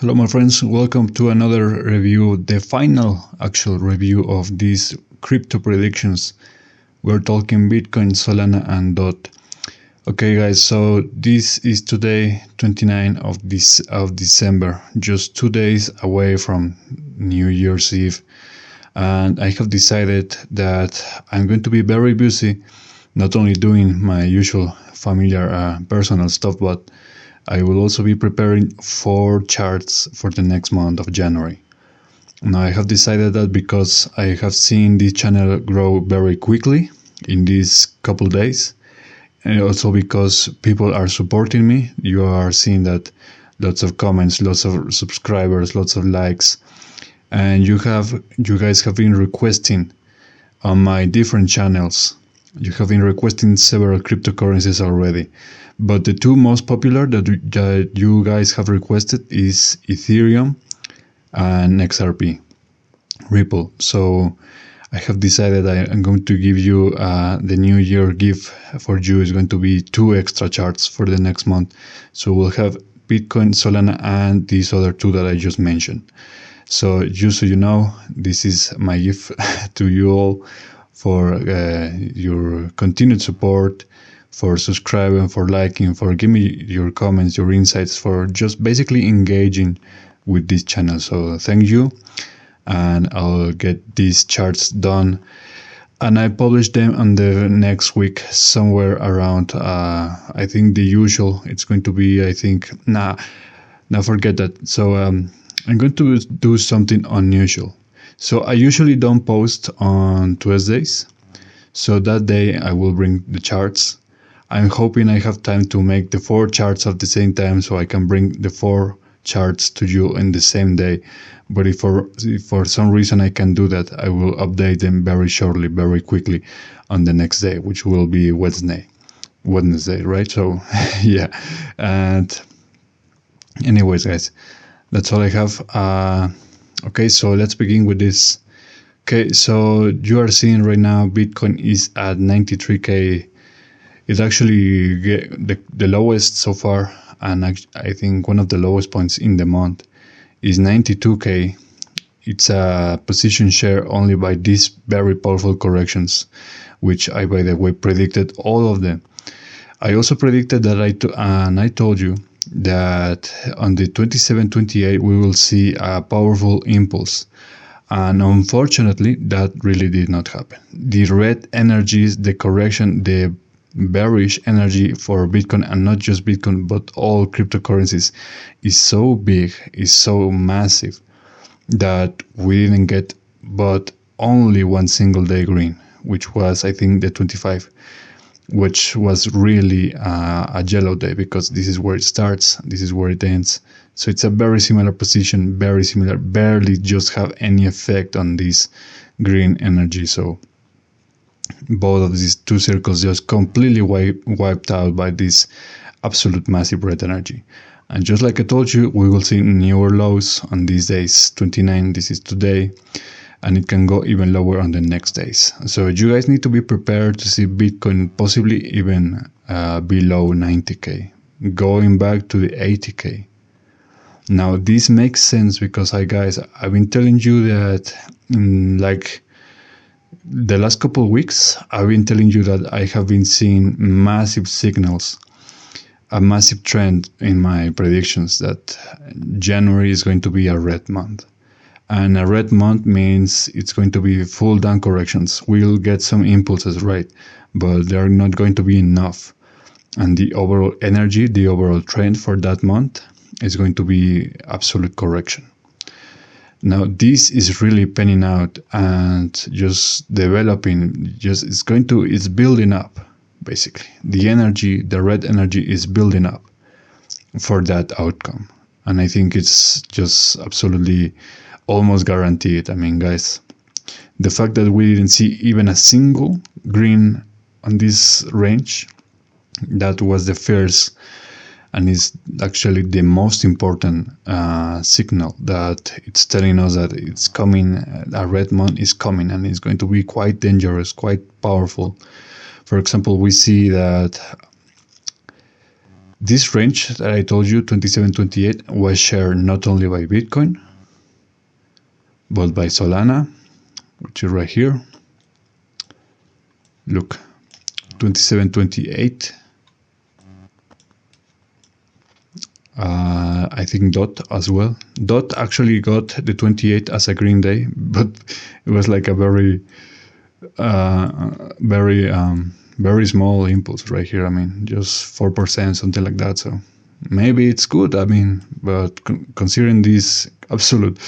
Hello my friends, welcome to another review, the final actual review of these crypto predictions. We're talking Bitcoin, Solana and DOT. Okay guys, so this is today 29th of December, just 2 days away from New Year's Eve. And I have decided that I'm going to be very busy, not only doing my usual familiar personal stuff, but I will also be preparing 4 charts for the next month of January. Now I have decided that because I have seen this channel grow very quickly in these couple days, and also because people are supporting me. You are seeing that lots of comments, lots of subscribers, lots of likes, and you guys have been requesting on my different channels. You have been requesting several cryptocurrencies already, but the two most popular that you guys have requested is Ethereum and XRP, Ripple. So I have decided I'm going to give you the New Year gift for you is going to be 2 extra charts for the next month. So we'll have Bitcoin, Solana, and these other 2 that I just mentioned. So just so you know, this is my gift to you all for your continued support, for subscribing, for liking, for giving me your comments, your insights, for just basically engaging with this channel. So thank you, and I'll get these charts done, and I publish them on the next week somewhere around I think the usual. It's going to be, I think, forget that. So I'm going to do something unusual. So I usually don't post on Tuesdays, so that day I will bring the charts. I'm hoping I have time to make the 4 charts at the same time, so I can bring the 4 charts to you in the same day. But if for some reason I can do that, I will update them very shortly, very quickly on the next day, which will be Wednesday, right? So yeah. And anyways guys, that's all I have. Okay, so let's begin with this. Okay, so you are seeing right now Bitcoin is at 93k. It's actually the lowest so far, and I think one of the lowest points in the month is 92k. It's a position share only by these very powerful corrections, which I, by the way, predicted all of them. I also predicted that I told you that on the 27-28 we will see a powerful impulse, and unfortunately that really did not happen. The red energies, the correction, the bearish energy for Bitcoin, and not just Bitcoin but all cryptocurrencies, is so big, is so massive, that we didn't get but only one single day green, which was I think the 25, which was really a yellow day, because this is where it starts, this is where it ends. So it's a very similar position, very similar, barely just have any effect on this green energy. So both of these 2 circles just completely wiped out by this absolute massive red energy. And just like I told you, we will see newer lows on these days. 29, this is today, and it can go even lower on the next days. So you guys need to be prepared to see Bitcoin possibly even below 90k, going back to the 80k. Now this makes sense because I've been telling you that like the last couple of weeks, I've been telling you that I have been seeing massive signals, a massive trend in my predictions that January is going to be a red month. And a red month means it's going to be full down corrections. We'll get some impulses, right? But they're not going to be enough. And the overall energy, the overall trend for that month is going to be absolute correction. Now this is really panning out and just developing, it's building up, basically. The energy, the red energy is building up for that outcome. And I think it's just absolutely almost guaranteed. I mean, guys, the fact that we didn't see even a single green on this range, that was the first, and is actually the most important signal that it's telling us that it's coming. A red month is coming, and it's going to be quite dangerous, quite powerful. For example, we see that This range that I told you, 27-28, was shared not only by Bitcoin, but by Solana, which is right here. Look, 27-28. I think DOT as well. DOT actually got the 28 as a green day, but it was like a very small impulse right here. I mean, just 4%, something like that. So maybe it's good. I mean, but considering these absolute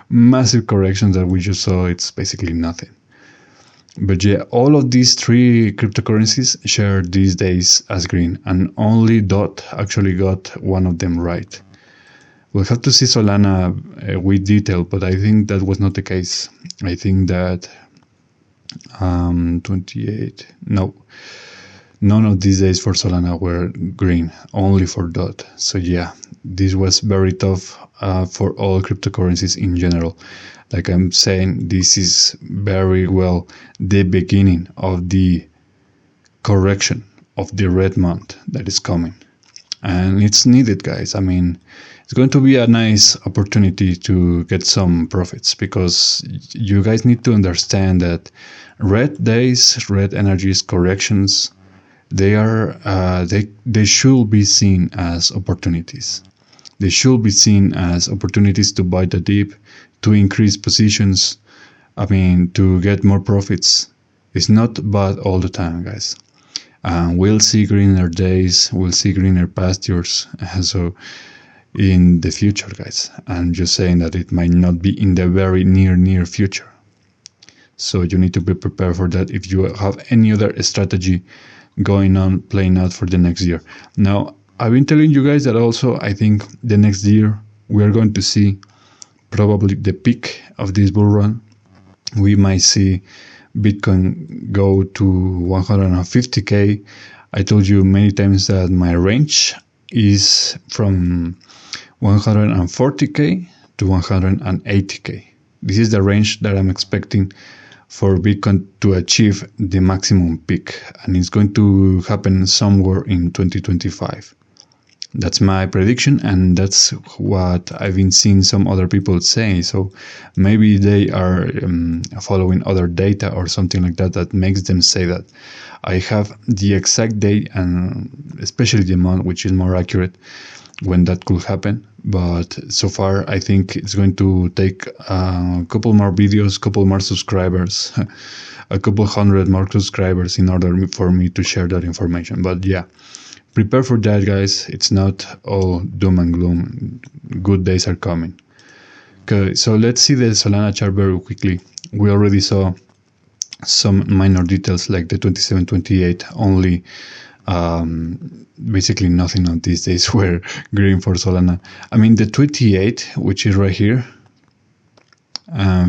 massive corrections that we just saw, it's basically nothing. But yeah, all of these three cryptocurrencies share these days as green, and only DOT actually got one of them right. We'll have to see Solana with detail, but I think that was not the case. I think that 28, no, none of these days for Solana were green, only for DOT. So yeah, this was very tough for all cryptocurrencies in general. Like I'm saying, this is very well the beginning of the correction of the red month that is coming. And it's needed, guys. I mean, it's going to be a nice opportunity to get some profits, because you guys need to understand that red days, red energies, corrections, they are they should be seen as opportunities. They should be seen as opportunities to buy the dip, to increase positions, I mean, to get more profits. It's not bad all the time, guys. We'll see greener days, we'll see greener pastures. So in the future, guys, I'm just saying that it might not be in the very near future. So you need to be prepared for that if you have any other strategy going on, playing out for the next year. Now, I've been telling you guys that also I think the next year we are going to see probably the peak of this bull run. We might see Bitcoin go to 150k. I told you many times that my range is from 140k to 180k. This is the range that I'm expecting for Bitcoin to achieve the maximum peak, and it's going to happen somewhere in 2025. That's my prediction, and that's what I've been seeing some other people say. So maybe they are following other data or something like that that makes them say that. I have the exact date and especially the month, which is more accurate when that could happen. But so far, I think it's going to take a couple more videos, couple more subscribers, a couple hundred more subscribers in order for me to share that information. But yeah, prepare for that, guys. It's not all doom and gloom. Good days are coming. Okay, so let's see the Solana chart very quickly. We already saw some minor details like the 27-28 only. Basically nothing on these days were green for Solana. I mean, the 28, which is right here,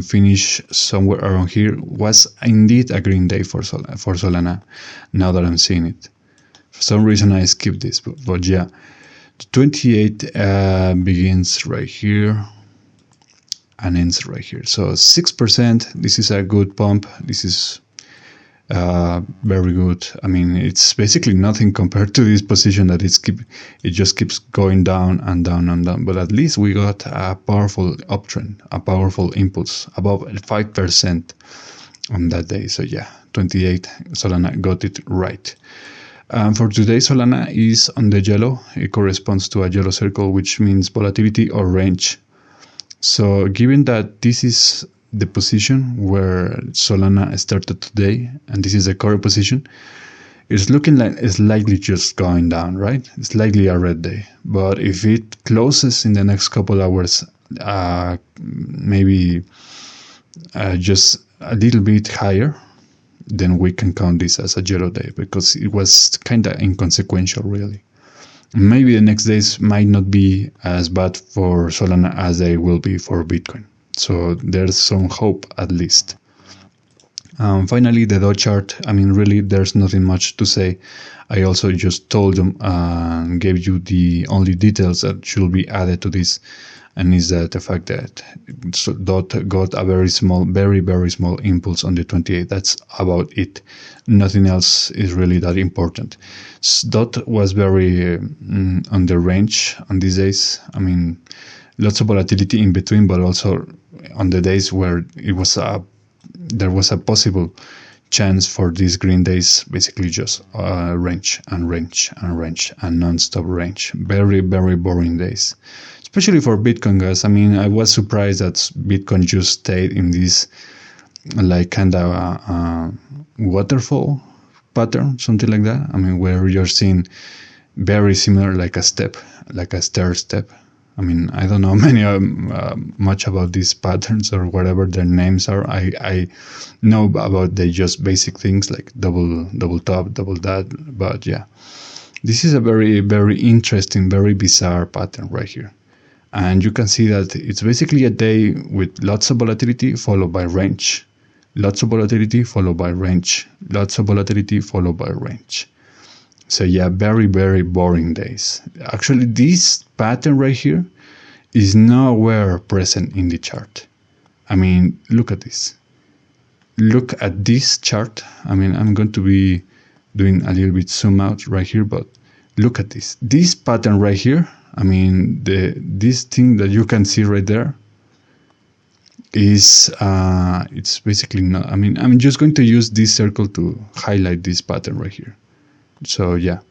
finish somewhere around here, was indeed a green day for Solana, now that I'm seeing it. For some reason I skipped this, but yeah, the 28 begins right here and ends right here. So 6%, this is a good pump. This is very good. I mean, it's basically nothing compared to this position that it just keeps going down and down and down. But at least we got a powerful uptrend, a powerful impulse, above 5% on that day. So yeah, 28, Solana got it right. For today, Solana is on the yellow. It corresponds to a yellow circle, which means volatility or range. So given that this is the position where Solana started today, and this is the current position, it's looking like it's likely just going down, right? It's likely a red day. But if it closes in the next couple hours, maybe just a little bit higher, then we can count this as a yellow day, because it was kind of inconsequential, really. Maybe the next days might not be as bad for Solana as they will be for Bitcoin. So there's some hope, at least. Finally, the DOT chart. I mean, really, there's nothing much to say. I also just told them, gave you the only details that should be added to this. and is that the fact that DOT got a very small, very small impulse on the 28th. That's about it. Nothing else is really that important. DOT was very on the range on these days. I mean, lots of volatility in between, but also on the days where there was a possible chance for these green days, basically just range and range and range and non-stop range. Very boring days, especially for Bitcoin, guys. I mean, I was surprised that Bitcoin just stayed in this like kind of waterfall pattern, something like that. I mean, where you're seeing very similar, like a step, like a stair step. I mean, I don't know much about these patterns or whatever their names are. I know about the just basic things like double top, double that. But yeah, this is a very interesting, very bizarre pattern right here. And you can see that it's basically a day with lots of volatility followed by range. Lots of volatility followed by range. Lots of volatility followed by range. So yeah, very boring days. Actually, this pattern right here is nowhere present in the chart. I mean, look at this. Look at this chart. I mean, I'm going to be doing a little bit zoom out right here, but look at this. This pattern right here, I mean, this thing that you can see right there is, it's basically not, I mean, I'm just going to use this circle to highlight this pattern right here. So yeah,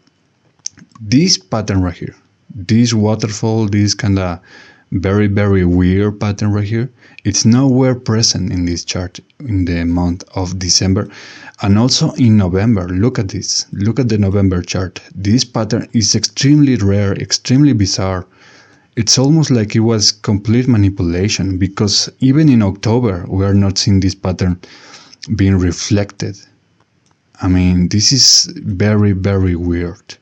this pattern right here, this waterfall, this kind of very weird pattern right here, it's nowhere present in this chart in the month of December and also in November. Look at this. Look at the November chart. This pattern is extremely rare, extremely bizarre. It's almost like it was complete manipulation, because even in October we are not seeing this pattern being reflected. I mean, this is very weird.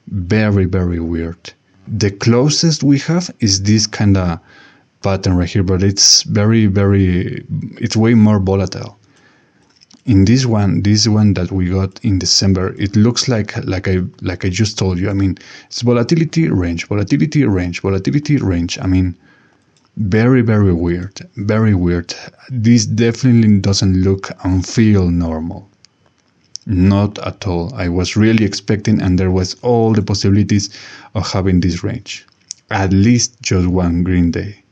Very weird. The closest we have is this kind of pattern right here, but it's it's way more volatile. In this one that we got in December, it looks like I just told you. I mean, it's volatility range, volatility range, volatility range. I mean, very weird, very weird. This definitely doesn't look and feel normal. Not at all. I was really expecting, and there was all the possibilities of having this range. At least just one green day.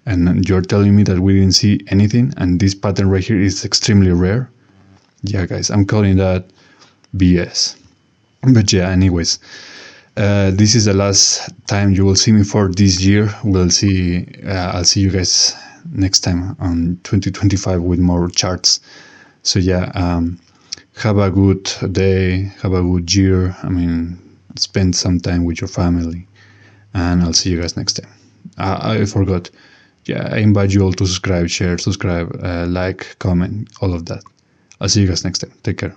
And you're telling me that we didn't see anything, and this pattern right here is extremely rare? Yeah, guys, I'm calling that BS. But yeah, anyways, this is the last time you will see me for this year. I'll see you guys next time on 2025 with more charts. So yeah, have a good day, have a good year. I mean, spend some time with your family, and I'll see you guys next time. I forgot. Yeah, I invite you all to subscribe, share, like, comment, all of that. I'll see you guys next time. Take care.